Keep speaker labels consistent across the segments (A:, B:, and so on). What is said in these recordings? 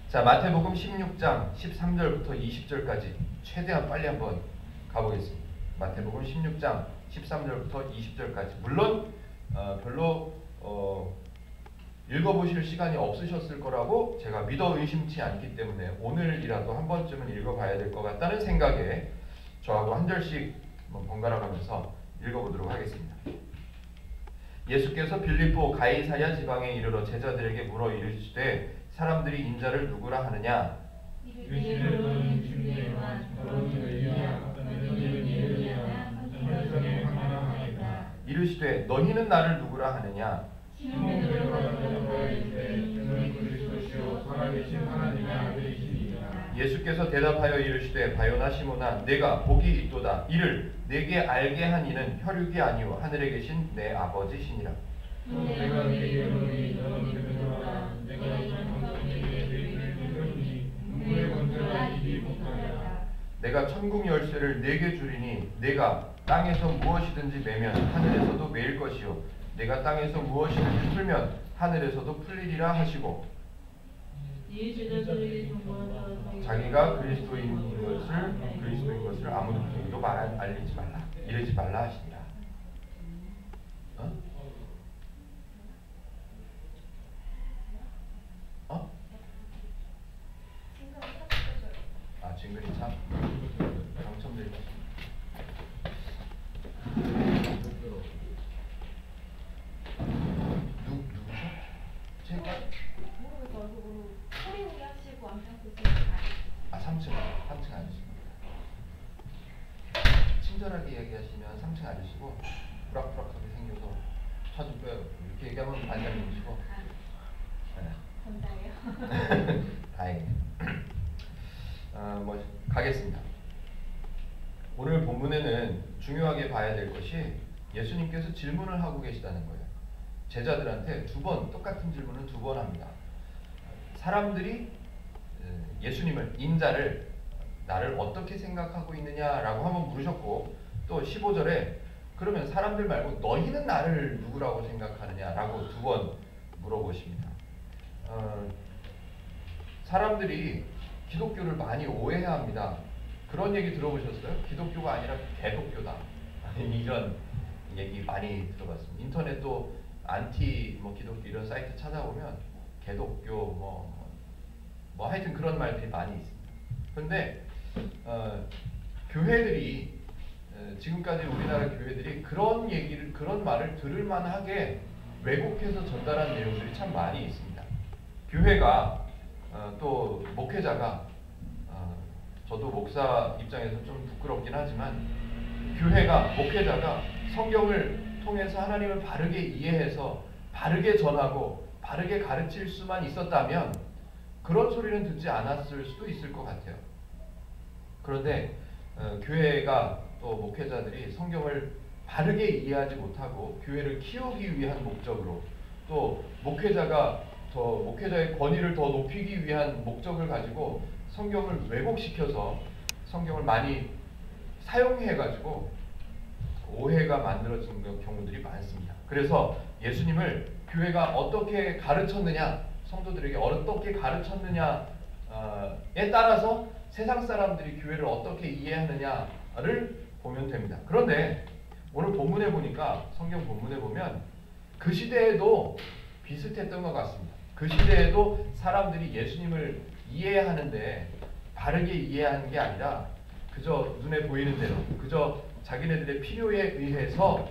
A: 자, 마태복음 16장 13절부터 20절까지 최대한 빨리 한번 가보겠습니다. 마태복음 16장 13절부터 20절까지. 물론 별로 읽어보실 시간이 없으셨을 거라고 제가 믿어 의심치 않기 때문에 오늘이라도 한 번쯤은 읽어봐야 될 것 같다는 생각에 저하고 한 절씩 번갈아 가면서 읽어보도록 하겠습니다. 예수께서 빌립보 가이사랴 지방에 이르러 제자들에게 물어 이르시되 사람들이 인자를 누구라 하느냐?
B: 이르시되 너는 중대와 너는 엘리야 너는 예레미야 선지자의 하나라 하니라.
A: 이르시되 너희는 나를 누구라 하느냐?
B: 시몬 베드로가 대답하여 이르되 주는 그리스도시요 살아계신 하나님의 아들이시니라.
A: 예수께서 대답하여 이르시되 바요나 시몬아 내가 복이 있도다. 이를 내게 알게 한 이는 혈육이 아니요 하늘에 계신 내 아버지시니라.
B: 또 내가 네게 이르노니 너는 베드로라 내가 이 방석에게 너희를 두드리니 문의 권세가 이기 못하리라.
A: 내가 천국 열쇠를 네게 주리니 내가 땅에서 무엇이든지 매면 하늘에서도 매일 것이요 내가 땅에서 무엇이든지 풀면 하늘에서도 풀리리라 하시고
B: 네 제자들에게 정보하사
A: 자기가 그리스도인 것을 아무도 누구도 알리지 말라 이르지 말라 하시니라. 진근이 참 당첨되셨습니다. 누구죠? 제가
C: 모르겠어요. 소리 오게 하시고 안경 쓰시고
A: 3층 아저씨입니다. 친절하게 얘기하시면 3층 아저씨고 부락부락하게 생겨서 차 좀 빼요 이렇게 얘기하면 반장님이시고.
C: 감사해요.
A: 다행이네요. 가겠습니다. 오늘 본문에는 중요하게 봐야 될 것이 예수님께서 질문을 하고 계시다는 거예요. 제자들한테 똑같은 질문을 두 번 합니다. 사람들이 예수님을 인자를 나를 어떻게 생각하고 있느냐라고 한번 물으셨고 또 15절에 그러면 사람들 말고 너희는 나를 누구라고 생각하느냐라고 두 번 물어보십니다. 사람들이 기독교를 많이 오해합니다. 그런 얘기 들어보셨어요? 기독교가 아니라 개독교다. 이런 얘기 많이 들어봤습니다. 인터넷도 안티 기독교 이런 사이트 찾아보면 개독교 하여튼 그런 말들이 많이 있습니다. 그런데 교회들이 지금까지 우리나라 교회들이 그런 말을 들을 만하게 왜곡해서 전달한 내용들이 참 많이 있습니다. 교회가 또 목회자가 저도 목사 입장에서 좀 부끄럽긴 하지만 목회자가 성경을 통해서 하나님을 바르게 이해해서 바르게 전하고 바르게 가르칠 수만 있었다면 그런 소리는 듣지 않았을 수도 있을 것 같아요. 그런데 교회가 또 목회자들이 성경을 바르게 이해하지 못하고 교회를 키우기 위한 목적으로 또 목회자의 권위를 더 높이기 위한 목적을 가지고 성경을 왜곡시켜서 성경을 많이 사용해가지고 오해가 만들어진 경우들이 많습니다. 그래서 예수님을 교회가 어떻게 가르쳤느냐, 성도들에게 어떻게 가르쳤느냐에 따라서 세상 사람들이 교회를 어떻게 이해하느냐를 보면 됩니다. 그런데 오늘 본문에 보니까 성경 본문에 보면 그 시대에도 비슷했던 것 같습니다. 그 시대에도 사람들이 예수님을 이해하는데 바르게 이해하는 게 아니라 그저 눈에 보이는 대로 그저 자기네들의 필요에 의해서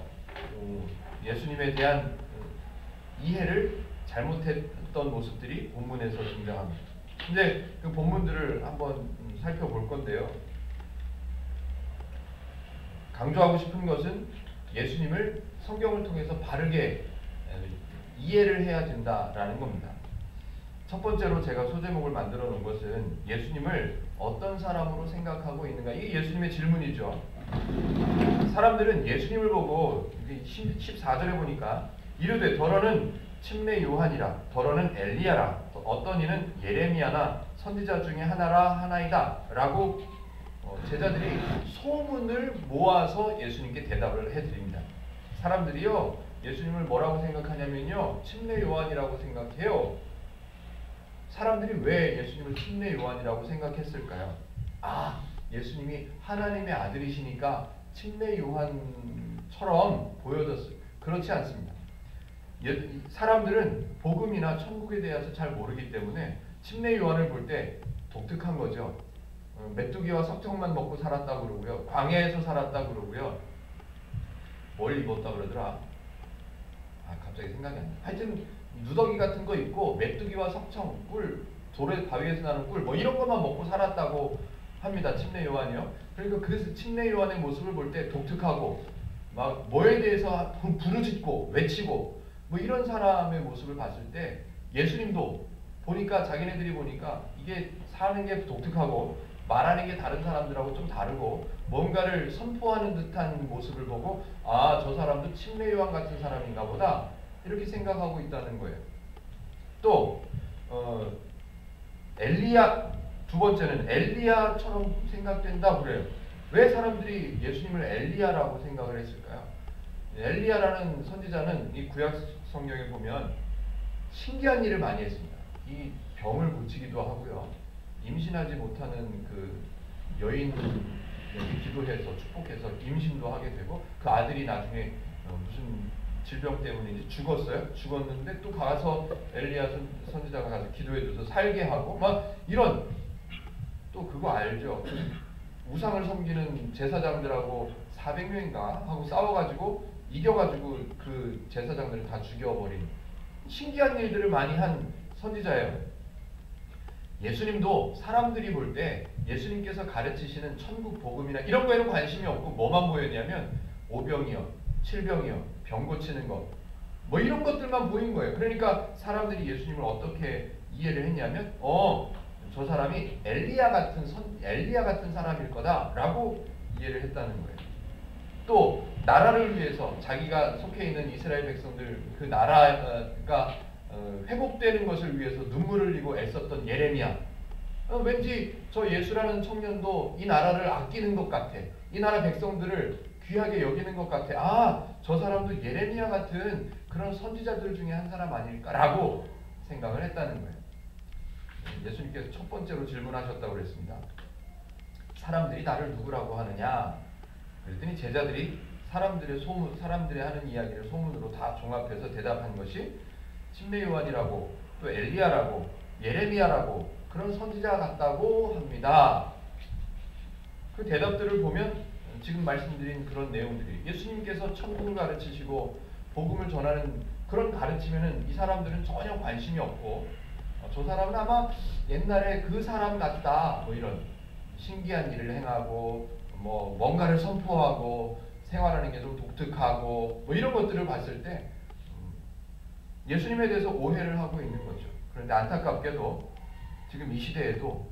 A: 예수님에 대한 이해를 잘못했던 모습들이 본문에서 등장합니다. 근데 그 본문들을 한번 살펴볼 건데요. 강조하고 싶은 것은 예수님을 성경을 통해서 바르게 이해를 해야 된다라는 겁니다. 첫 번째로 제가 소제목을 만들어 놓은 것은 예수님을 어떤 사람으로 생각하고 있는가. 이게 예수님의 질문이죠. 사람들은 예수님을 보고 14절에 보니까 이르되 더러는 침례 요한이라 더러는 엘리야라 어떤 이는 예레미야나 선지자 중에 하나이다 라고 제자들이 소문을 모아서 예수님께 대답을 해드립니다. 사람들이요 예수님을 뭐라고 생각하냐면요 침례 요한이라고 생각해요. 사람들이 왜 예수님을 침례 요한이라고 생각했을까요? 아, 예수님이 하나님의 아들이시니까 침례 요한처럼 보여졌어요. 그렇지 않습니다. 사람들은 복음이나 천국에 대해서 잘 모르기 때문에 침례 요한을 볼 때 독특한 거죠. 메뚜기와 석청만 먹고 살았다 그러고요. 광야에서 살았다 그러고요. 뭘 입었다 그러더라. 갑자기 생각이 안 나. 하여튼 누더기 같은 거 입고 메뚜기와 석청, 꿀, 돌에 바위에서 나는 꿀, 뭐 이런 것만 먹고 살았다고 합니다. 침례 요한이요. 그러니까 그 침례 요한의 모습을 볼 때 독특하고 막 뭐에 대해서 부르짖고 외치고 뭐 이런 사람의 모습을 봤을 때 예수님도 보니까 자기네들이 보니까 이게 사는 게 독특하고 말하는 게 다른 사람들하고 좀 다르고 뭔가를 선포하는 듯한 모습을 보고 아, 저 사람도 침례 요한 같은 사람인가 보다 이렇게 생각하고 있다는 거예요. 또 엘리야, 두 번째는 엘리야처럼 생각된다 그래요. 왜 사람들이 예수님을 엘리야라고 생각을 했을까요? 엘리야라는 선지자는 이 구약 성경에 보면 신기한 일을 많이 했습니다. 이 병을 고치기도 하고요. 임신하지 못하는 그 여인에게 기도해서 축복해서 임신도 하게 되고 그 아들이 나중에 무슨 질병 때문에 죽었어요. 죽었는데 또 가서 엘리야 선지자가 가서 기도해줘서 살게 하고 막 이런 또 그거 알죠? 우상을 섬기는 제사장들하고 400명인가 하고 싸워가지고 이겨가지고 그 제사장들을 다 죽여버린 신기한 일들을 많이 한 선지자예요. 예수님도 사람들이 볼 때 예수님께서 가르치시는 천국 복음이나 이런 거에는 관심이 없고 뭐만 보였냐면 오병이요, 칠병이요, 병 고치는 것 뭐 이런 것들만 보인 거예요. 그러니까 사람들이 예수님을 어떻게 이해를 했냐면 저 사람이 엘리야 같은 사람일 거다라고 이해를 했다는 거예요. 또 나라를 위해서 자기가 속해 있는 이스라엘 백성들 그 나라가 회복되는 것을 위해서 눈물을 흘리고 애썼던 예레미야. 왠지 저 예수라는 청년도 이 나라를 아끼는 것 같아. 이 나라 백성들을 귀하게 여기는 것 같아. 아, 저 사람도 예레미야 같은 그런 선지자들 중에 한 사람 아닐까라고 생각을 했다는 거예요. 예수님께서 첫 번째로 질문하셨다고 그랬습니다. 사람들이 나를 누구라고 하느냐? 그랬더니 제자들이 사람들이 하는 이야기를 소문으로 다 종합해서 대답한 것이 침례 요한이라고 또 엘리야라고 예레미야라고 그런 선지자 같다고 합니다. 그 대답들을 보면 지금 말씀드린 그런 내용들이 예수님께서 천국을 가르치시고 복음을 전하는 그런 가르치면은 이 사람들은 전혀 관심이 없고 저 사람은 아마 옛날에 그 사람 같다 뭐 이런 신기한 일을 행하고 뭐 뭔가를 선포하고 생활하는 게 좀 독특하고 뭐 이런 것들을 봤을 때 예수님에 대해서 오해를 하고 있는 거죠. 그런데 안타깝게도 지금 이 시대에도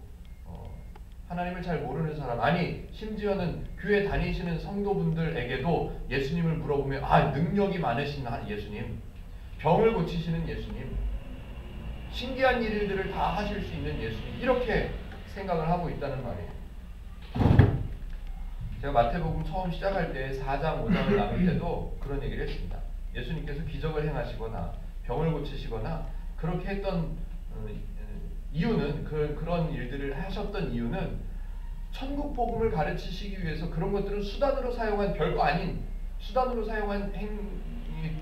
A: 하나님을 잘 모르는 사람, 아니 심지어는 교회 다니시는 성도분들에게도 예수님을 물어보면 능력이 많으신 예수님, 병을 고치시는 예수님, 신기한 일들을 다 하실 수 있는 예수님, 이렇게 생각을 하고 있다는 말이에요. 제가 마태복음 처음 시작할 때 4장 5장을 나눌 때도 그런 얘기를 했습니다. 예수님께서 기적을 행하시거나 병을 고치시거나 그렇게 했던 이유는 그런 일들을 하셨던 이유는 천국 복음을 가르치시기 위해서 그런 것들은 수단으로 사용한 별거 아닌 수단으로 사용한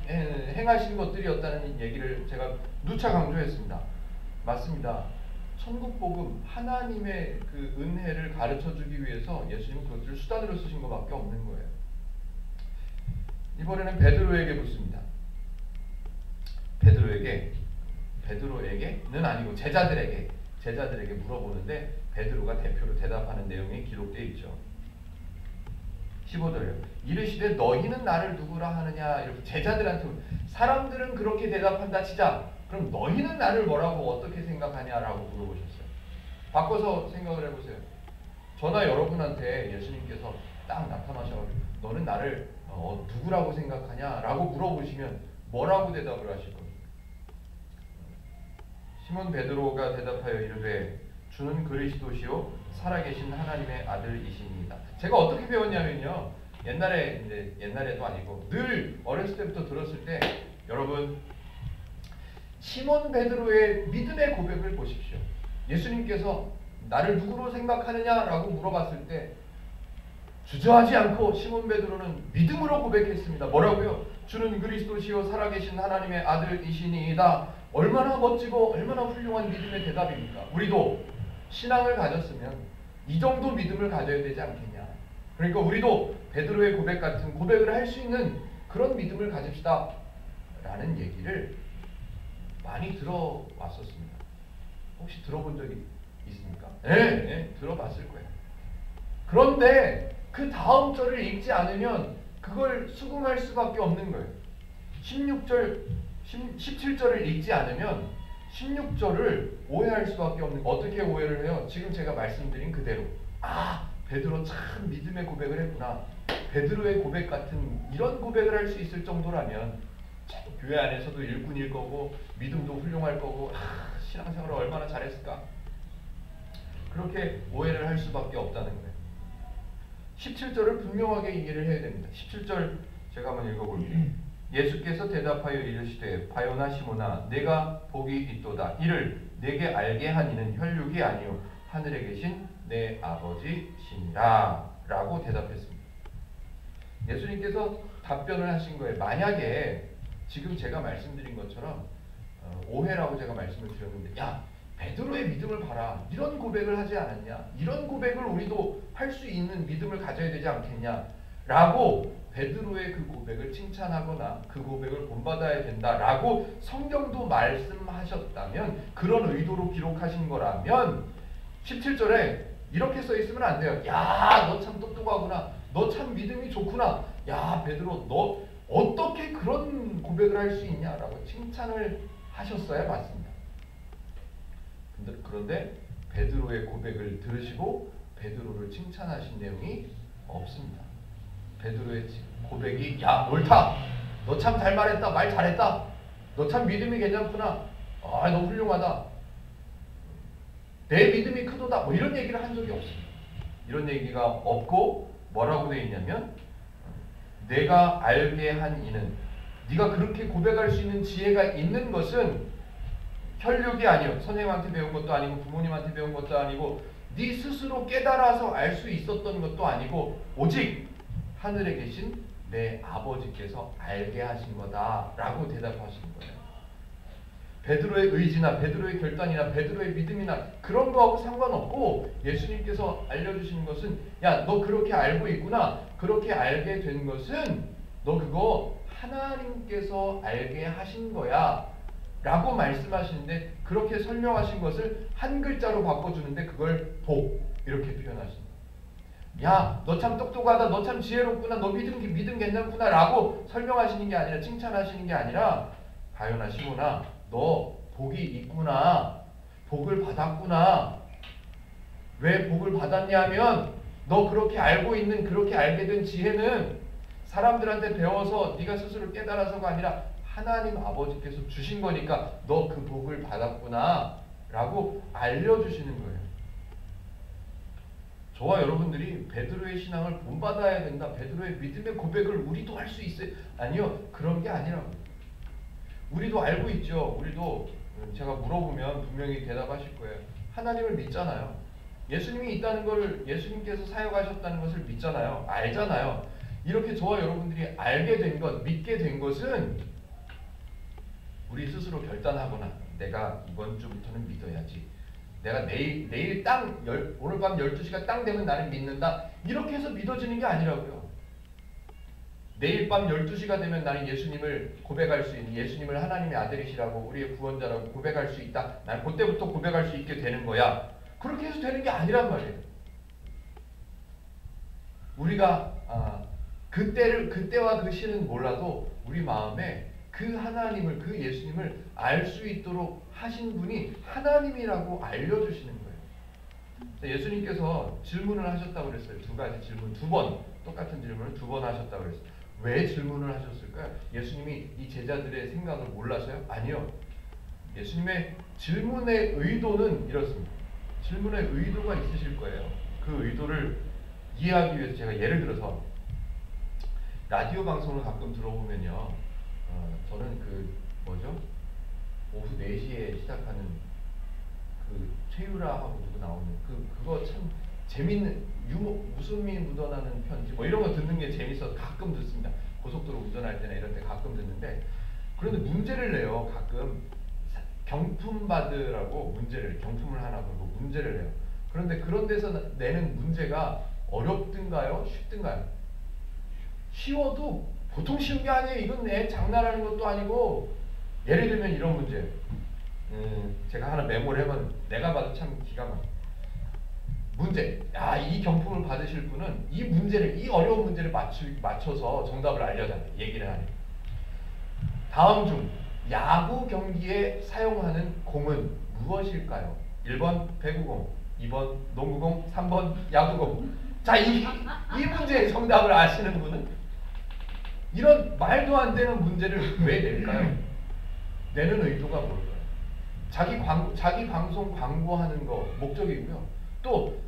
A: 행하신 것들이었다는 얘기를 제가 누차 강조했습니다. 맞습니다. 천국 복음 하나님의 그 은혜를 가르쳐주기 위해서 예수님은 그것들을 수단으로 쓰신 것밖에 없는 거예요. 이번에는 베드로에게 묻습니다. 베드로에게는 아니고 제자들에게 물어보는데 베드로가 대표로 대답하는 내용이 기록되어 있죠. 15절이요. 이르시되 너희는 나를 누구라 하느냐 이렇게 제자들한테 사람들은 그렇게 대답한다 치자. 그럼 너희는 나를 뭐라고 어떻게 생각하냐라고 물어보셨어요. 바꿔서 생각을 해보세요. 저나 여러분한테 예수님께서 딱 나타나셔서 너는 나를 누구라고 생각하냐라고 물어보시면 뭐라고 대답을 하실 겁니까? 시몬 베드로가 대답하여 이르되 주는 그리스도시요 살아계신 하나님의 아들이십니다. 제가 어떻게 배웠냐면요. 옛날에도 아니고 늘 어렸을 때부터 들었을 때 여러분 시몬 베드로의 믿음의 고백을 보십시오. 예수님께서 나를 누구로 생각하느냐라고 물어봤을 때 주저하지 않고 시몬 베드로는 믿음으로 고백했습니다. 뭐라고요? 주는 그리스도시요 살아계신 하나님의 아들이시니이다. 얼마나 멋지고 얼마나 훌륭한 믿음의 대답입니까? 우리도 신앙을 가졌으면 이 정도 믿음을 가져야 되지 않겠냐. 그러니까 우리도 베드로의 고백 같은 고백을 할 수 있는 그런 믿음을 가집시다 라는 얘기를 많이 들어왔었습니다. 혹시 들어본 적이 있습니까? 네, 들어봤을 거예요. 그런데 그 다음 절을 읽지 않으면 그걸 수긍할 수밖에 없는 거예요. 17절을 읽지 않으면 16절을 오해할 수밖에 없는 거예요. 어떻게 오해를 해요? 지금 제가 말씀드린 그대로. 아, 베드로 참 믿음의 고백을 했구나. 베드로의 고백 같은 이런 고백을 할 수 있을 정도라면 교회 안에서도 일꾼일 거고 믿음도 훌륭할 거고 신앙생활을 얼마나 잘했을까? 그렇게 오해를 할 수밖에 없다는 거예요. 17절을 분명하게 이해를 해야 됩니다. 17절 제가 한번 읽어볼게요. 예수께서 대답하여 이르시되 바요나 시모나 내가 복이 있도다. 이를 내게 알게 한 이는 혈육이 아니요 하늘에 계신 내 아버지시니라 라고 대답했습니다. 예수님께서 답변을 하신 거예요. 만약에 지금 제가 말씀드린 것처럼 오해라고 제가 말씀을 드렸는데 야 베드로의 믿음을 봐라. 이런 고백을 하지 않았냐? 이런 고백을 우리도 할 수 있는 믿음을 가져야 되지 않겠냐? 라고 베드로의 그 고백을 칭찬하거나 그 고백을 본받아야 된다라고 성경도 말씀하셨다면 그런 의도로 기록하신 거라면 17절에 이렇게 써 있으면 안 돼요. 야, 너 참 똑똑하구나. 너 참 믿음이 좋구나. 야, 베드로 너 어떻게 그런 고백을 할 수 있냐라고 칭찬을 하셨어야 맞습니다. 그런데 베드로의 고백을 들으시고 베드로를 칭찬하신 내용이 없습니다. 베드로의 고백이 야 옳다. 너 참 잘 말했다. 말 잘했다. 너 참 믿음이 괜찮구나. 아, 너 훌륭하다. 내 믿음이 크도다. 뭐 이런 얘기를 한 적이 없습니다. 이런 얘기가 없고 뭐라고 되어 있냐면 내가 알게 한 이는 네가 그렇게 고백할 수 있는 지혜가 있는 것은 혈육이 아니요. 선생님한테 배운 것도 아니고 부모님한테 배운 것도 아니고 네 스스로 깨달아서 알 수 있었던 것도 아니고 오직 하늘에 계신 내 아버지께서 알게 하신 거다라고 대답하시는 거예요. 베드로의 의지나 베드로의 결단이나 베드로의 믿음이나 그런 거하고 상관없고 예수님께서 알려주시는 것은 야, 너 그렇게 알고 있구나. 그렇게 알게 된 것은 너 그거 하나님께서 알게 하신 거야 라고 말씀하시는데 그렇게 설명하신 것을 한 글자로 바꿔주는데 그걸 복 이렇게 표현하십니다. 야, 너 참 똑똑하다. 너 참 지혜롭구나. 너 믿음 괜찮구나 라고 설명하시는 게 아니라 칭찬하시는 게 아니라 바요나 시모나 너 복이 있구나. 복을 받았구나. 왜 복을 받았냐면 너 그렇게 알고 있는 그렇게 알게 된 지혜는 사람들한테 배워서 네가 스스로 깨달아서가 아니라 하나님 아버지께서 주신 거니까 너 그 복을 받았구나 라고 알려주시는 거예요. 저와 여러분들이 베드로의 신앙을 본받아야 된다. 베드로의 믿음의 고백을 우리도 할 수 있어요. 아니요. 그런 게 아니라고. 우리도 알고 있죠. 우리도 제가 물어보면 분명히 대답하실 거예요. 하나님을 믿잖아요. 예수님이 있다는 것을 예수님께서 사역하셨다는 것을 믿잖아요. 알잖아요. 이렇게 저와 여러분들이 알게 된 것, 믿게 된 것은 우리 스스로 결단하거나 내가 이번 주부터는 믿어야지. 내가 내일 오늘 밤 12시가 땅 되면 나는 믿는다. 이렇게 해서 믿어지는 게 아니라고요. 내일 밤 12시가 되면 나는 예수님을 고백할 수 있는 예수님을 하나님의 아들이시라고 우리의 구원자라고 고백할 수 있다. 난 그때부터 고백할 수 있게 되는 거야. 그렇게 해서 되는 게 아니란 말이에요. 우리가 그때와 그 시는 몰라도 우리 마음에 그 하나님을 그 예수님을 알 수 있도록 하신 분이 하나님이라고 알려주시는 거예요. 예수님께서 질문을 하셨다고 그랬어요. 두 가지 질문, 두 번 똑같은 질문을 두 번 하셨다고 그랬어요. 왜 질문을 하셨을까요? 예수님이 이 제자들의 생각을 몰라서요? 아니요. 예수님의 질문의 의도는 이렇습니다. 질문의 의도가 있으실 거예요. 그 의도를 이해하기 위해서 제가 예를 들어서 라디오 방송을 가끔 들어보면요. 저는 오후 시작하는 그 최유라하고 누구 나오는 그거 참 재밌는 유머 웃음이 묻어나는 편지 뭐 이런 거 듣는 게 재밌어서 가끔 듣습니다. 고속도로 운전할 때나 이런 때 가끔 듣는데 그런데 문제를 내요. 가끔 경품 받으라고 문제를 경품을 하나 걸고 문제를 내요. 그런데 그런 데서 내는 문제가 어렵든가요? 쉽든가요? 쉬워도 보통 쉬운 게 아니에요. 이건 내 장난하는 것도 아니고 예를 들면 이런 문제 제가 하나 메모를 해본 내가 봐도 참 기가 막혀. 문제. 이 경품을 받으실 분은 이 문제를 이 어려운 문제를 맞춰서 정답을 알려달래. 얘기를 하네. 다음 중 야구 경기에 사용하는 공은 무엇일까요? 1번 배구공, 2번 농구공, 3번 야구공. 자, 이 문제의 정답을 아시는 분은 이런 말도 안 되는 문제를 왜 낼까요? 내는 의도가 뭘까요? 자기 방송 광고하는 거 목적이고요. 또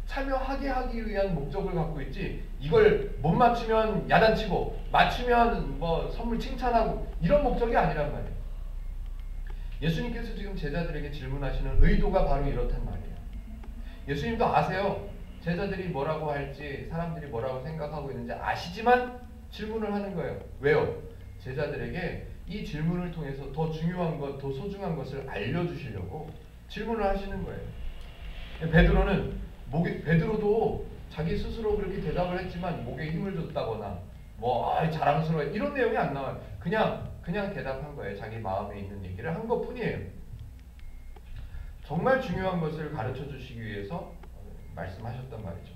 A: 참여하게 하기 위한 목적을 갖고 있지 이걸 못 맞추면 야단치고 맞추면 뭐 선물 칭찬하고 이런 목적이 아니란 말이에요. 예수님께서 지금 제자들에게 질문하시는 의도가 바로 이렇단 말이에요. 예수님도 아세요. 제자들이 뭐라고 할지 사람들이 뭐라고 생각하고 있는지 아시지만 질문을 하는 거예요. 왜요? 제자들에게 이 질문을 통해서 더 중요한 것, 더 소중한 것을 알려주시려고 질문을 하시는 거예요. 베드로도 자기 스스로 그렇게 대답을 했지만 목에 힘을 줬다거나 자랑스러워 이런 내용이 안 나와요. 그냥 대답한 거예요. 자기 마음에 있는 얘기를 한 것뿐이에요. 정말 중요한 것을 가르쳐 주시기 위해서 말씀하셨단 말이죠.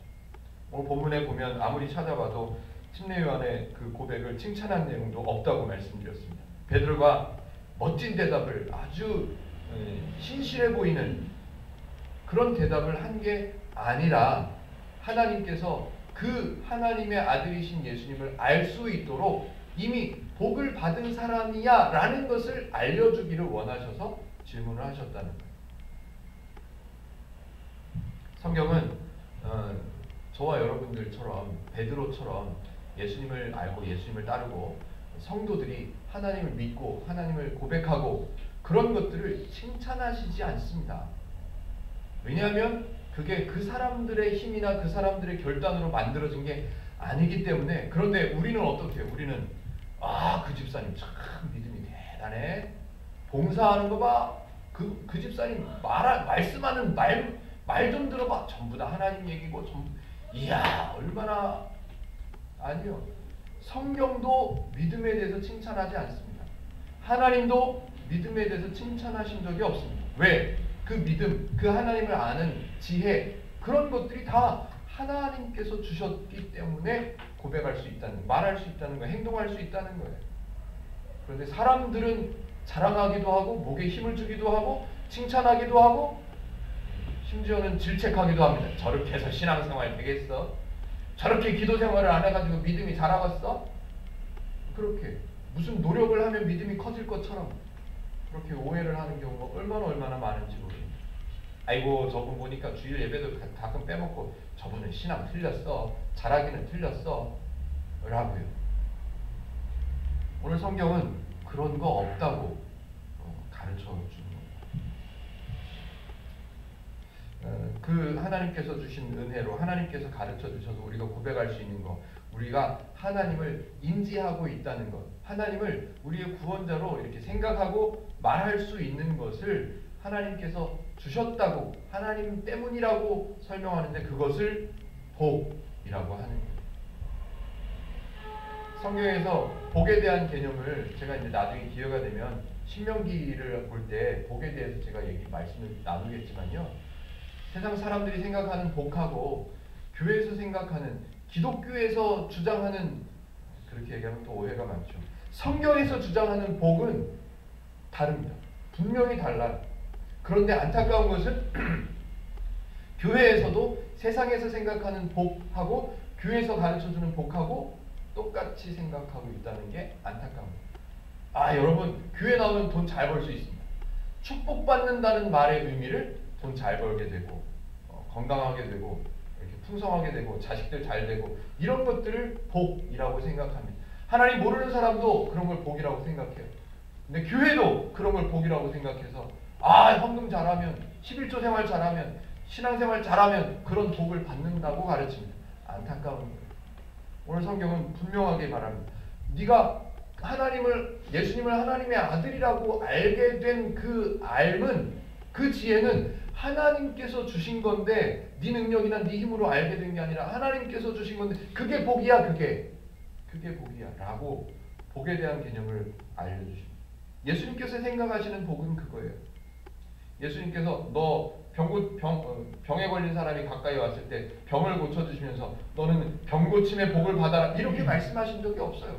A: 오늘 본문에 보면 아무리 찾아봐도 침례요한의 그 고백을 칭찬한 내용도 없다고 말씀드렸습니다. 베드로가 멋진 대답을 아주 신실해 보이는 그런 대답을 한 게 아니라 하나님께서 그 하나님의 아들이신 예수님을 알 수 있도록 이미 복을 받은 사람이야 라는 것을 알려주기를 원하셔서 질문을 하셨다는 거예요. 성경은 저와 여러분들처럼 베드로처럼 예수님을 알고 예수님을 따르고 성도들이 하나님을 믿고 하나님을 고백하고 그런 것들을 칭찬하시지 않습니다. 왜냐하면 그게 그 사람들의 힘이나 그 사람들의 결단으로 만들어진 게 아니기 때문에. 그런데 우리는 어떻게 해요? 우리는 그 집사님 참 믿음이 대단해. 봉사하는 거 봐. 그 집사님 말씀하는 말 좀 들어봐. 전부 다 하나님 얘기고 이야 얼마나. 아니요. 성경도 믿음에 대해서 칭찬하지 않습니다. 하나님도 믿음에 대해서 칭찬하신 적이 없습니다. 왜? 그 믿음, 그 하나님을 아는 지혜 그런 것들이 다 하나님께서 주셨기 때문에 고백할 수 있다는, 말할 수 있다는 거예요. 행동할 수 있다는 거예요. 그런데 사람들은 자랑하기도 하고 목에 힘을 주기도 하고 칭찬하기도 하고 심지어는 질책하기도 합니다. 저렇게 해서 신앙생활 되겠어? 저렇게 기도생활을 안 해가지고 믿음이 자라겠어? 그렇게 무슨 노력을 하면 믿음이 커질 것처럼 그렇게 오해를 하는 경우가 얼마나 많은지 모릅니다. 아이고 저분 보니까 주일 예배도 가끔 빼먹고 저분은 신앙 틀렸어. 잘하기는 틀렸어. 라고요. 오늘 성경은 그런 거 없다고 가르쳐 주는 겁니다. 그 하나님께서 주신 은혜로 하나님께서 가르쳐 주셔서 우리가 고백할 수 있는 것, 우리가 하나님을 인지하고 있다는 것, 하나님을 우리의 구원자로 이렇게 생각하고 말할 수 있는 것을 하나님께서 주셨다고, 하나님 때문이라고 설명하는데 그것을 복이라고 하는 거예요. 성경에서 복에 대한 개념을 제가 이제 나중에 기회가 되면 신명기를 볼 때 복에 대해서 제가 말씀을 나누겠지만요. 세상 사람들이 생각하는 복하고 교회에서 생각하는, 기독교에서 주장하는, 그렇게 얘기하면 또 오해가 많죠. 성경에서 주장하는 복은 다릅니다. 분명히 달라요. 그런데 안타까운 것은 교회에서도 세상에서 생각하는 복하고 교회에서 가르쳐주는 복하고 똑같이 생각하고 있다는 게 안타까워요. 여러분 교회 나오면 돈 잘 벌 수 있습니다. 축복받는다는 말의 의미를 돈 잘 벌게 되고 건강하게 되고 이렇게 풍성하게 되고 자식들 잘 되고 이런 것들을 복이라고 생각합니다. 하나님 모르는 사람도 그런 걸 복이라고 생각해요. 근데 교회도 그런 걸 복이라고 생각해서 헌금 잘하면 11조 생활 잘하면 신앙생활 잘하면 그런 복을 받는다고 가르칩니다. 안타까운 거예요. 오늘 성경은 분명하게 말합니다. 네가 예수님을 하나님의 아들이라고 알게 된 그 알은, 그 지혜는 하나님께서 주신 건데 네 능력이나 네 힘으로 알게 된 게 아니라 하나님께서 주신 건데 그게 복이야. 그게 복이야 라고 복에 대한 개념을 알려주십니다. 예수님께서 생각하시는 복은 그거예요. 예수님께서 너 병에 걸린 사람이 가까이 왔을 때 병을 고쳐주시면서 너는 병 고침의 복을 받아라 이렇게 말씀하신 적이 없어요.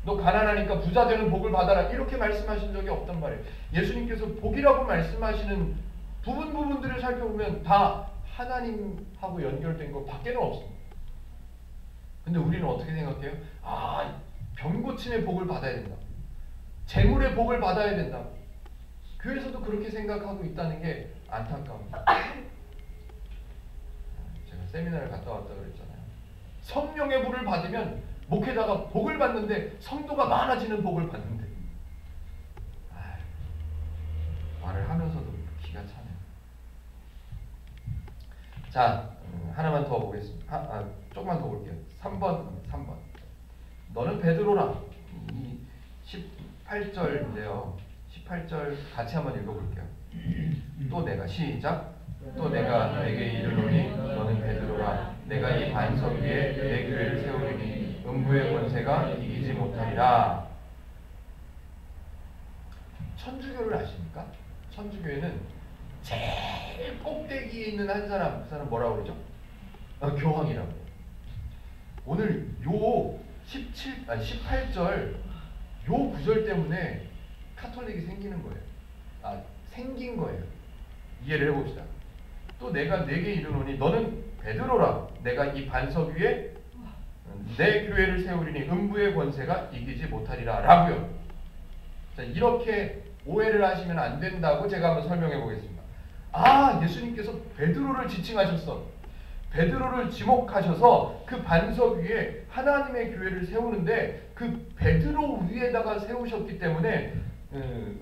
A: 너 가난하니까 부자 되는 복을 받아라 이렇게 말씀하신 적이 없단 말이에요. 예수님께서 복이라고 말씀하시는 부분들을 살펴보면 다 하나님하고 연결된 것 밖에는 없습니다. 근데 우리는 어떻게 생각해요? 병 고침의 복을 받아야 된다. 재물의 복을 받아야 된다. 교회에서도 그렇게 생각하고 있다는 게 안타까웁니다. 제가 세미나를 갔다 왔다 그랬잖아요. 성령의 불을 받으면 목회자가 복을 받는데 성도가 많아지는 복을 받는데 말을 하면서도 기가 차네요. 자, 하나만 더 보겠습니다. 조금만 더 볼게요. 3번. 너는 베드로라. 이 18절인데요. 18절 같이 한번 읽어볼게요. 또 내가 시작. 또 내가 내게 이르노니 너는 베드로라. 내가 이 반석 위에 내 교회를 세우리니 음부의 권세가 이기지 못하리라. 천주교를 아십니까? 천주교에는 제일 꼭대기에 있는 한 사람, 그 사람 뭐라고 그러죠? 교황이라고. 오늘 요 18절 요 구절 때문에 카톨릭이 생기는 거예요. 생긴 거예요. 이해를 해봅시다. 또 내가 내게 이르노니 너는 베드로라. 내가 이 반석 위에 내 교회를 세우리니 음부의 권세가 이기지 못하리라 라고요. 자, 이렇게 오해를 하시면 안 된다고 제가 한번 설명해 보겠습니다. 예수님께서 베드로를 지칭하셨어. 베드로를 지목하셔서 그 반석 위에 하나님의 교회를 세우는데 그 베드로 위에다가 세우셨기 때문에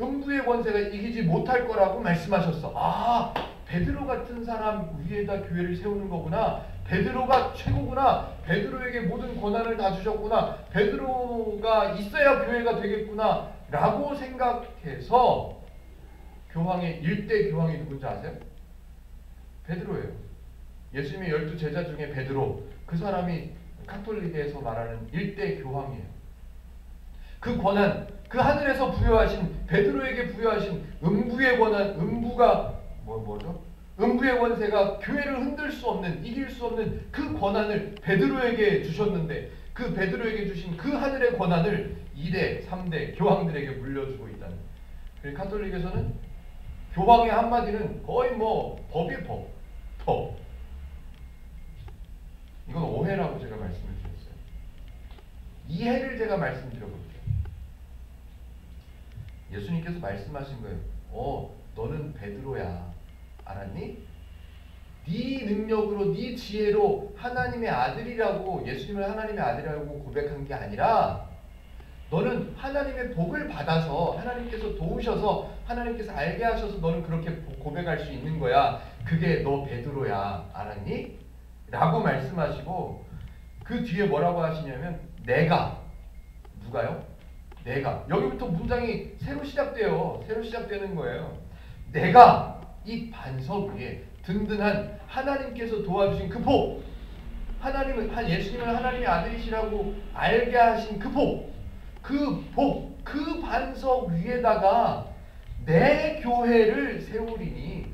A: 음부의 권세가 이기지 못할 거라고 말씀하셨어. 베드로 같은 사람 위에다 교회를 세우는 거구나. 베드로가 최고구나. 베드로에게 모든 권한을 다 주셨구나. 베드로가 있어야 교회가 되겠구나 라고 생각해서 교황의 일대 교황이 누군지 아세요? 베드로예요. 예수님의 12제자 중에 베드로, 그 사람이 카톨릭에서 말하는 일대 교황이에요. 그 권한, 그 하늘에서 부여하신, 베드로에게 부여하신 음부의 권한, 음부가 뭐죠? 음부의 권세가 교회를 흔들 수 없는, 이길 수 없는 그 권한을 베드로에게 주셨는데 그 베드로에게 주신 그 하늘의 권한을 2대, 3대 교황들에게 물려주고 있다는. 그리고 카톨릭에서는 교황의 한마디는 거의 법이 법. 이건 오해라고 제가 말씀을 드렸어요. 이해를 제가 말씀드려볼게요. 예수님께서 말씀하신 거예요. 너는 베드로야. 알았니? 네 능력으로, 네 지혜로 하나님의 아들이라고, 예수님을 하나님의 아들이라고 고백한 게 아니라 너는 하나님의 복을 받아서 하나님께서 도우셔서 하나님께서 알게 하셔서 너는 그렇게 고백할 수 있는 거야. 그게 너 베드로야. 알았니? 라고 말씀하시고 그 뒤에 뭐라고 하시냐면 내가. 누가요? 내가. 여기부터 문장이 새로 시작돼요. 새로 시작되는 거예요. 내가 이 반석 위에 든든한 하나님께서 도와주신 그 복, 예수님을 하나님의 아들이시라고 알게 하신 그 복, 그 반석 위에다가 내 교회를 세우리니.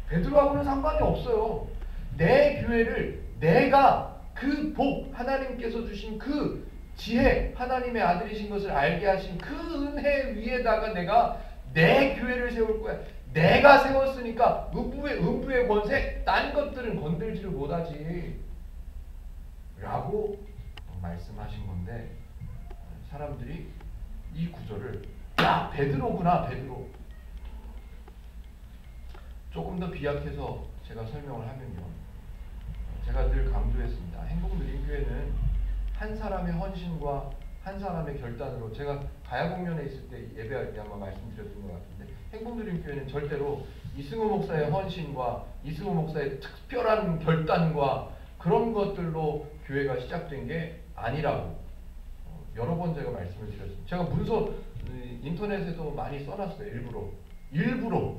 A: 베드로하고는 상관이 없어요. 내 교회를, 내가 그 복, 하나님께서 주신 그 지혜, 하나님의 아들이신 것을 알게 하신 그 은혜 위에다가 내가 내 교회를 세울 거야. 내가 세웠으니까 음부의 권세, 딴 것들은 건들지를 못하지 라고 말씀하신 건데, 사람들이 이 구절을 베드로구나, 베드로. 조금 더 비약해서 제가 설명을 하면요, 제가 늘 강조했습니다. 행복누린교회는 한 사람의 헌신과 한 사람의 결단으로, 제가 가야 공연에 있을 때 예배할 때 아마 말씀드렸던 것 같은데, 행복누림교회는 절대로 이승우 목사의 헌신과 이승우 목사의 특별한 결단과 그런 것들로 교회가 시작된 게 아니라고 여러 번 제가 말씀을 드렸습니다. 제가 문서 인터넷에도 많이 써놨어요. 일부러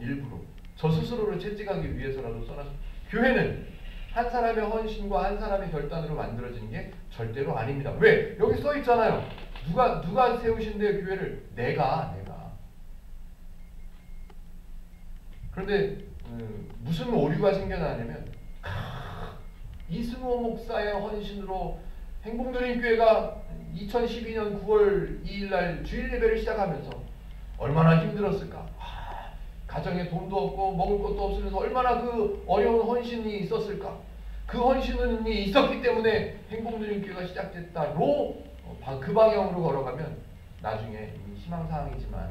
A: 저 스스로를 채찍하기 위해서라도 써놨어요. 교회는 한 사람의 헌신과 한 사람의 결단으로 만들어지는 게 절대로 아닙니다. 왜? 여기 써 있잖아요. 누가 세우신대요, 교회를? 내가. 그런데 무슨 오류가 생겨나냐면, 이승호 목사의 헌신으로 행복누림교회가 2012년 9월 2일 날 주일 예배를 시작하면서 얼마나 힘들었을까? 가정에 돈도 없고 먹을 것도 없으면서 얼마나 그 어려운 헌신이 있었을까? 그 헌신이 있었기 때문에 행복누림교회가 시작됐다로 그 방향으로 걸어가면 나중에 희망사항이지만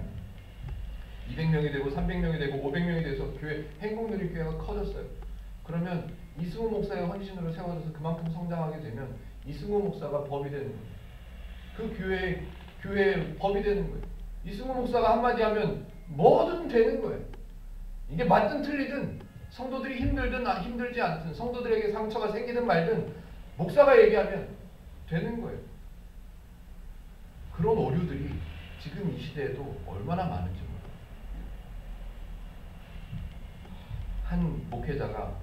A: 200명이 되고 300명이 되고 500명이 돼서 행복누림교회가 커졌어요. 그러면 이승우 목사의 헌신으로 세워져서 그만큼 성장하게 되면 이승우 목사가 법이 되는 거예요. 그 교회의 법이 되는 거예요. 이승우 목사가 한마디 하면 뭐든 되는 거예요. 이게 맞든 틀리든, 성도들이 힘들든 힘들지 않든, 성도들에게 상처가 생기든 말든 목사가 얘기하면 되는 거예요. 그런 오류들이 지금 이 시대에도 얼마나 많은지 몰라요. 한 목회자가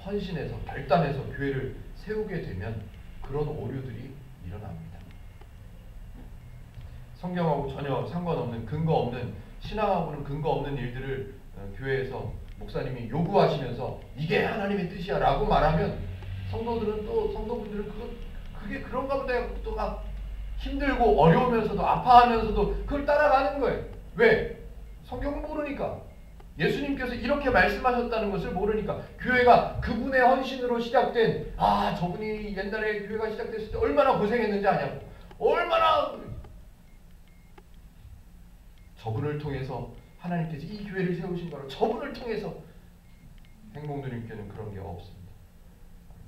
A: 헌신해서 결단해서 교회를 세우게 되면 그런 오류들이 일어납니다. 성경하고 전혀 상관없는, 근거 없는, 신앙하고는 근거 없는 일들을 교회에서 목사님이 요구하시면서 이게 하나님의 뜻이야 라고 말하면 성도분들은 그게 그런가 보다 또 막 힘들고 어려우면서도 아파하면서도 그걸 따라가는 거예요. 왜? 성경을 모르니까. 예수님께서 이렇게 말씀하셨다는 것을 모르니까. 교회가 그분의 헌신으로 시작된, 저분이 옛날에 교회가 시작됐을 때 얼마나 고생했는지 아냐고. 얼마나 저분을 통해서 하나님께서 이 교회를 세우신 거로, 저분을 통해서. 행복누림교회는 그런 게 없습니다.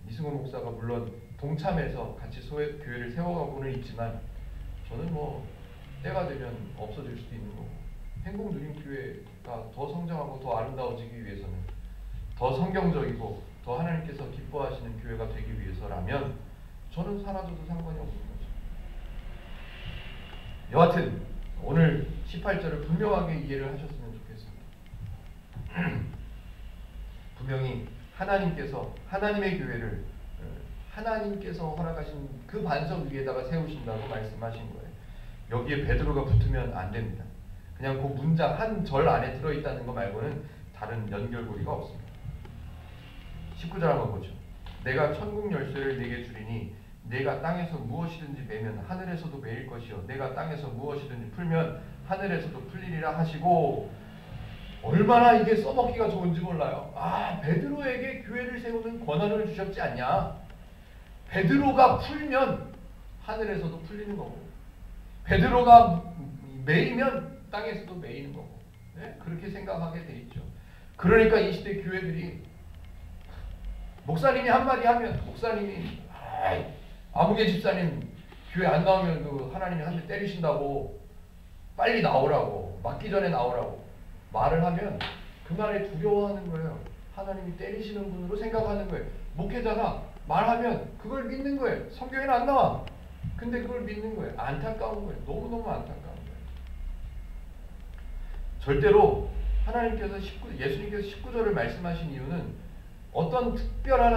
A: 이승호 목사가 물론 동참해서 같이 교회를 세워가고는 있지만 저는 때가 되면 없어질 수도 있는 거고, 행복누림교회가 더 성장하고 더 아름다워지기 위해서는, 더 성경적이고 더 하나님께서 기뻐하시는 교회가 되기 위해서라면 저는 사라져도 상관이 없는 거죠. 여하튼 오늘 18절을 분명하게 이해를 하셨으면 좋겠습니다. 분명히 하나님께서 하나님의 교회를 하나님께서 허락하신 그 반석 위에다가 세우신다고 말씀하신 거예요. 여기에 베드로가 붙으면 안 됩니다. 그냥 그 문장 한 절 안에 들어있다는 거 말고는 다른 연결고리가 없습니다. 19절 한번 보죠. 내가 천국 열쇠를 네게 주리니 내가 땅에서 무엇이든지 매면 하늘에서도 매일 것이요 내가 땅에서 무엇이든지 풀면 하늘에서도 풀리리라 하시고, 얼마나 이게 써먹기가 좋은지 몰라요. 베드로에게 교회를 세우는 권한을 주셨지 않냐. 베드로가 풀면 하늘에서도 풀리는 거고, 베드로가 매이면 땅에서도 매이는 거고, 그렇게 생각하게 돼 있죠. 그러니까 이 시대 교회들이 목사님이 한마디 하면, 목사님이 아무개 집사님 교회 안 나오면 그 하나님이 한 대 때리신다고, 빨리 나오라고, 맞기 전에 나오라고 말을 하면 그 말에 두려워하는 거예요. 하나님이 때리시는 분으로 생각하는 거예요. 목회자가 말하면 그걸 믿는 거예요. 성경에는 안 나와. 근데 그걸 믿는 거예요. 안타까운 거예요. 너무너무 안타까운 거예요. 절대로 하나님께서 예수님께서 19절을 말씀하신 이유는 어떤 특정한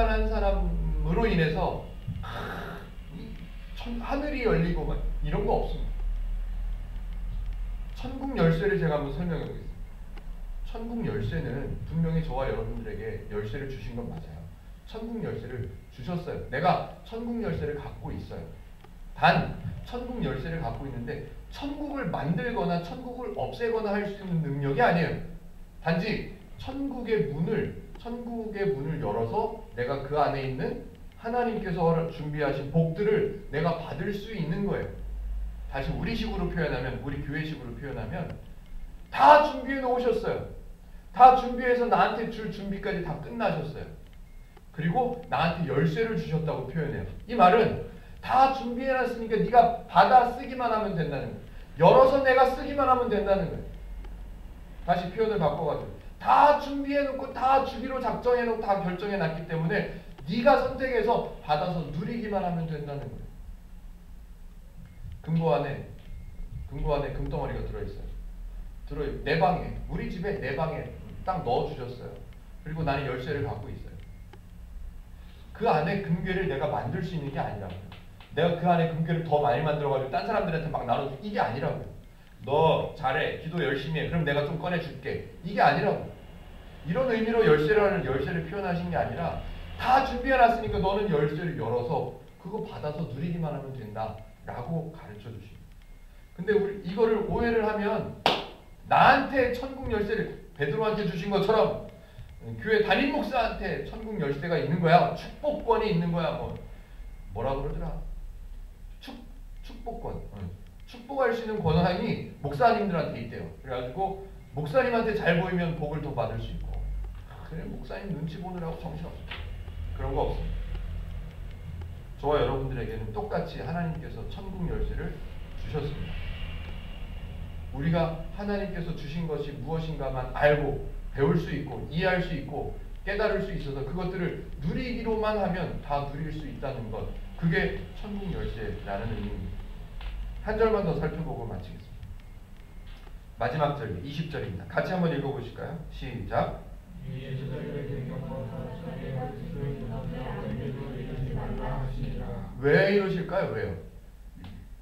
A: 한 사람으로 인해서 하늘이 열리고 막 이런 거 없습니다. 천국 열쇠를 제가 한번 설명해 보겠습니다. 천국 열쇠는 분명히 저와 여러분들에게 열쇠를 주신 건 맞아요. 천국 열쇠를 주셨어요. 내가 천국 열쇠를 갖고 있어요. 단 천국 열쇠를 갖고 있는데 천국을 만들거나 천국을 없애거나 할 수 있는 능력이 아니에요. 단지 천국의 문을 열어서 내가 그 안에 있는 하나님께서 준비하신 복들을 내가 받을 수 있는 거예요. 다시 우리식으로 표현하면, 우리 교회식으로 표현하면 다 준비해 놓으셨어요. 다 준비해서 나한테 줄 준비까지 다 끝나셨어요. 그리고 나한테 열쇠를 주셨다고 표현해요. 이 말은 다 준비해놨으니까 네가 받아 쓰기만 하면 된다는 거예요. 열어서 내가 쓰기만 하면 된다는 거예요. 다시 표현을 바꿔가지고 다 준비해놓고 다 주기로 작정해놓고 다 결정해놨기 때문에 네가 선택해서 받아서 누리기만 하면 된다는 거예요. 금고 안에 금덩어리가 들어있어요. 내 방에, 우리 집에 내 방에 딱 넣어주셨어요. 그리고 나는 열쇠를 갖고 있어요. 그 안에 금괴를 내가 만들 수 있는 게 아니라고요. 내가 그 안에 금괴를 더 많이 만들어가지고 딴 사람들한테 막 나눠주고 이게 아니라고요. 너 잘해, 기도 열심히 해, 그럼 내가 좀 꺼내줄게. 이게 아니라고요. 이런 의미로 열쇠를 표현하신 게 아니라 다 준비해놨으니까 너는 열쇠를 열어서 그거 받아서 누리기만 하면 된다 라고 가르쳐 주십니다. 근데 우리 이거를 오해를 하면 나한테 천국 열쇠를 베드로한테 주신 것처럼 교회 담임 목사한테 천국 열쇠가 있는 거야. 축복권이 있는 거야. 뭐라 그러더라? 축복권. 축복할 수 있는 권한이 목사님들한테 있대요. 그래가지고 목사님한테 잘 보이면 복을 더 받을 수 있고. 그래 목사님 눈치 보느라고 정신없어. 그런 거 없습니다. 저와 여러분들에게는 똑같이 하나님께서 천국 열쇠를 주셨습니다. 우리가 하나님께서 주신 것이 무엇인가만 알고 배울 수 있고 이해할 수 있고 깨달을 수 있어서 그것들을 누리기로만 하면 다 누릴 수 있다는 것, 그게 천국 열쇠라는 의미입니다. 한 절만 더 살펴보고 마치겠습니다. 마지막 절 20절입니다. 같이 한번 읽어보실까요? 시작. 왜 이러실까요? 왜요?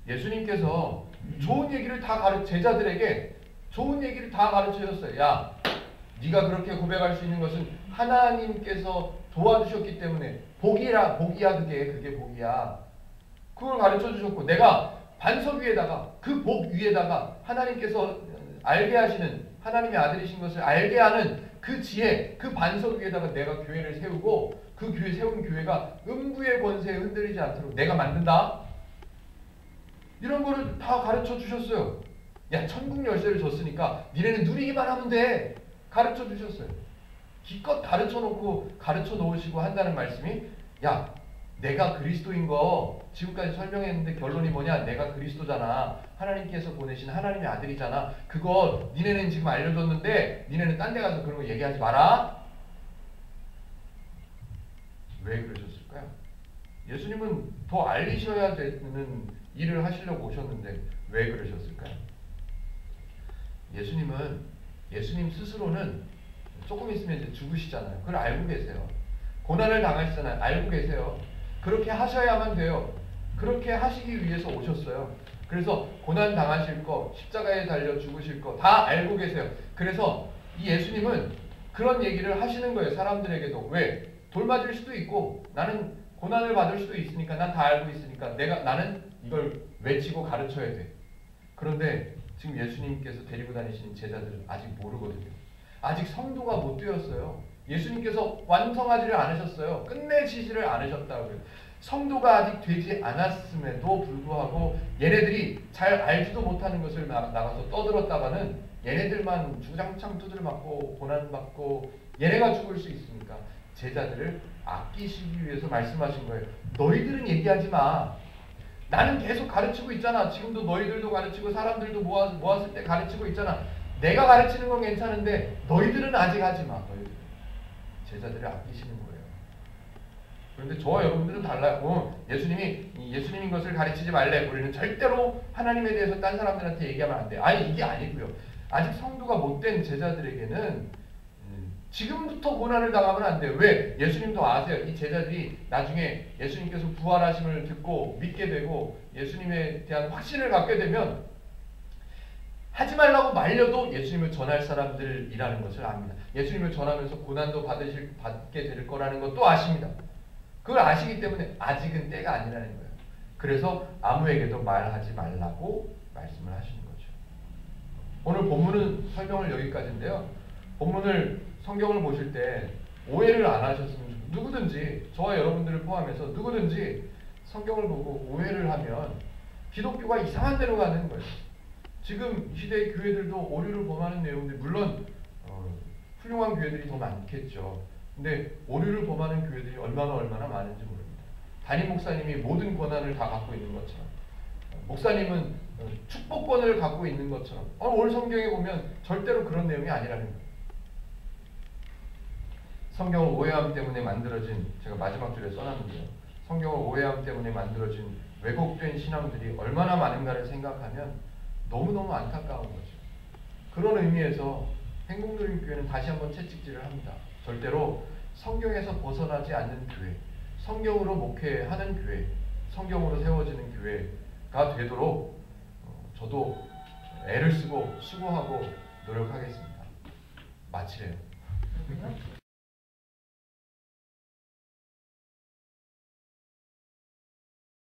A: 예수님께서 좋은 얘기를 다 제자들에게 좋은 얘기를 다 가르쳐줬어요. 야, 네가 그렇게 고백할 수 있는 것은 하나님께서 도와주셨기 때문에 복이야 그게 복이야. 그걸 가르쳐 주셨고 내가 반석 위에다가 그 복 위에다가 하나님께서 알게 하시는 하나님의 아들이신 것을 알게 하는 그 지혜, 그 반석 위에다가 내가 교회를 세우고 그 교회 세운 교회가 음부의 권세에 흔들리지 않도록 내가 만든다. 이런 거를 다 가르쳐 주셨어요. 야, 천국 열쇠를 줬으니까 니네는 누리기만 하면 돼. 가르쳐 주셨어요. 기껏 가르쳐 놓으시고 한다는 말씀이, 야, 내가 그리스도인 거 지금까지 설명했는데 결론이 뭐냐? 내가 그리스도잖아. 하나님께서 보내신 하나님의 아들이잖아. 그거 니네는 지금 알려줬는데 니네는 딴 데 가서 그런 거 얘기하지 마라. 왜 그러셨을까요? 예수님은 더 알리셔야 되는 일을 하시려고 오셨는데 왜 그러셨을까요? 예수님 스스로는 조금 있으면 이제 죽으시잖아요. 그걸 알고 계세요. 고난을 당하시잖아요. 알고 계세요. 그렇게 하셔야만 돼요. 그렇게 하시기 위해서 오셨어요. 그래서 고난 당하실 거, 십자가에 달려 죽으실 거 다 알고 계세요. 그래서 이 예수님은 그런 얘기를 하시는 거예요. 사람들에게도. 왜? 돌 맞을 수도 있고 나는 고난을 받을 수도 있으니까 난 다 알고 있으니까 나는 이걸 외치고 가르쳐야 돼. 그런데 지금 예수님께서 데리고 다니시는 제자들은 아직 모르거든요. 아직 성도가 못 되었어요. 예수님께서 완성하지를 않으셨어요. 끝내시지를 않으셨다고요. 성도가 아직 되지 않았음에도 불구하고 얘네들이 잘 알지도 못하는 것을 나가서 떠들었다가는 얘네들만 주장창 두드려 맞고 고난받고 얘네가 죽을 수 있으니까 제자들을 아끼시기 위해서 말씀하신 거예요. 너희들은 얘기하지 마. 나는 계속 가르치고 있잖아. 지금도 너희들도 가르치고 사람들도 모았을 때 가르치고 있잖아. 내가 가르치는 건 괜찮은데 너희들은 아직 하지 마. 너희들. 제자들을 아끼시는 거예요. 그런데 저와 여러분들은 달라요. 예수님인 것을 가르치지 말래. 우리는 절대로 하나님에 대해서 딴 사람들한테 얘기하면 안 돼. 아니 이게 아니고요. 아직 성도가 못된 제자들에게는 지금부터 고난을 당하면 안 돼요. 왜? 예수님도 아세요. 이 제자들이 나중에 예수님께서 부활하심을 듣고 믿게 되고 예수님에 대한 확신을 갖게 되면 하지 말라고 말려도 예수님을 전할 사람들이라는 것을 압니다. 예수님을 전하면서 고난도 받게 될 거라는 것도 아십니다. 그걸 아시기 때문에 아직은 때가 아니라는 거예요. 그래서 아무에게도 말하지 말라고 말씀을 하시는 거죠. 오늘 본문은 설명을 여기까지인데요. 본문을 성경을 보실 때 오해를 안 하셨으면 좋겠어요. 누구든지 저와 여러분들을 포함해서 누구든지 성경을 보고 오해를 하면 기독교가 이상한 데로 가는 거예요. 지금 시대의 교회들도 오류를 범하는 내용들 물론 훌륭한 교회들이 더 많겠죠. 근데 오류를 범하는 교회들이 얼마나 많은지 모릅니다. 담임 목사님이 모든 권한을 다 갖고 있는 것처럼, 목사님은 축복권을 갖고 있는 것처럼, 오늘 성경에 보면 절대로 그런 내용이 아니라는 거예요. 성경을 오해함 때문에 만들어진, 제가 마지막 줄에 써놨는데요, 성경을 오해함 때문에 만들어진 왜곡된 신앙들이 얼마나 많은가를 생각하면 너무너무 안타까운 거죠. 그런 의미에서 행복누림교회는 다시 한번 채찍질을 합니다. 절대로 성경에서 벗어나지 않는 교회, 성경으로 목회하는 교회, 성경으로 세워지는 교회가 되도록 저도 애를 쓰고 수고하고 노력하겠습니다. 마치래요.